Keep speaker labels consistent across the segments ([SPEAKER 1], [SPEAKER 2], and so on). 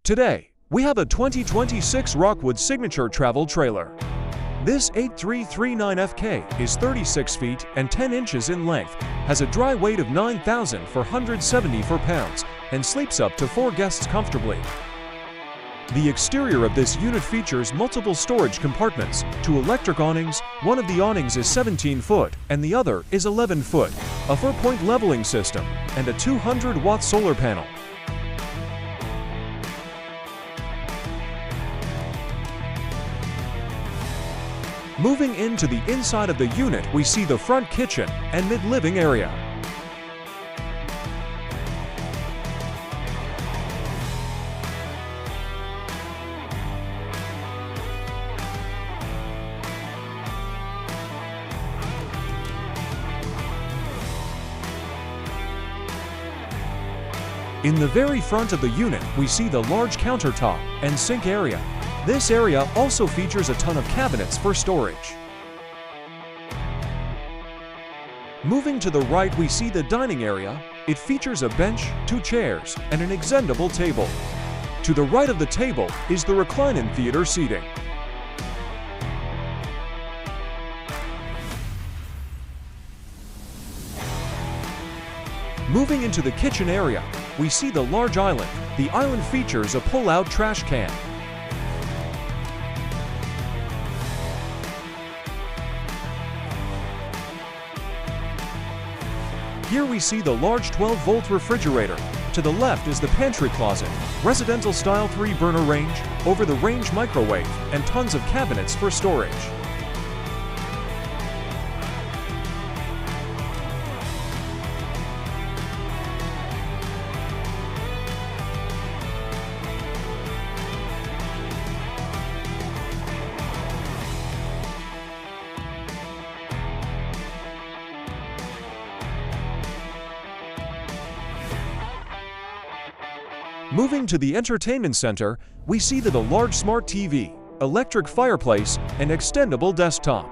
[SPEAKER 1] Today, we have a 2026 Rockwood Signature Travel Trailer. This 8339FK is 36 feet and 10 inches in length, has a dry weight of 9,474 pounds, and sleeps up to 4 guests comfortably. The exterior of this unit features multiple storage compartments, 2 electric awnings. One of the awnings is 17 foot and the other is 11 foot, a 4-point leveling system, and a 200-watt solar panel. Moving into the inside of the unit, we see the front kitchen and mid-living area. In the very front of the unit, we see the large countertop and sink area. This area also features a ton of cabinets for storage. Moving to the right, we see the dining area. It features a bench, 2 chairs, and an extendable table. To the right of the table is the recline-in theater seating. Moving into the kitchen area, we see the large island. The island features a pull-out trash can. Here we see the large 12-volt refrigerator. To the left is the pantry closet, residential-style 3-burner range, over-the-range microwave, and tons of cabinets for storage. Moving to the entertainment center, we see the large smart TV, electric fireplace, and extendable desktop.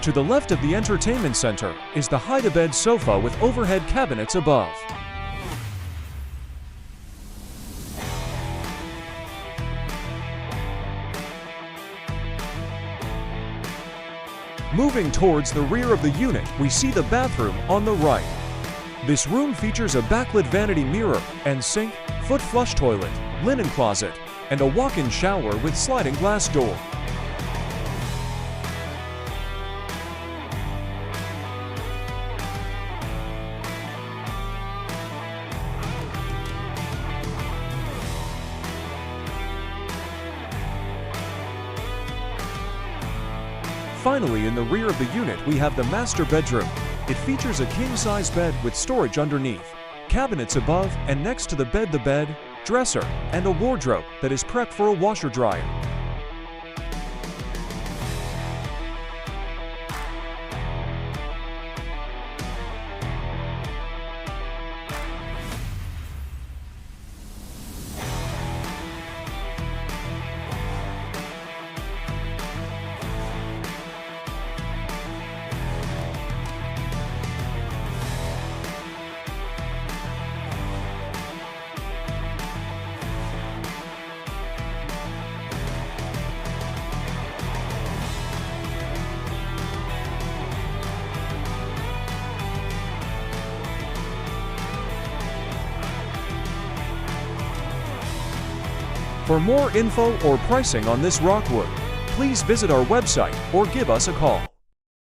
[SPEAKER 1] To the left of the entertainment center is the hide-a-bed sofa with overhead cabinets above. Moving towards the rear of the unit, we see the bathroom on the right. This room features a backlit vanity mirror and sink, foot flush toilet, linen closet, and a walk-in shower with sliding glass door. Finally, in the rear of the unit, we have the master bedroom. It features a king-size bed with storage underneath, cabinets above and next to the bed, dresser, and a wardrobe that is prepped for a washer-dryer. For more info or pricing on this Rockwood, please visit our website or give us a call.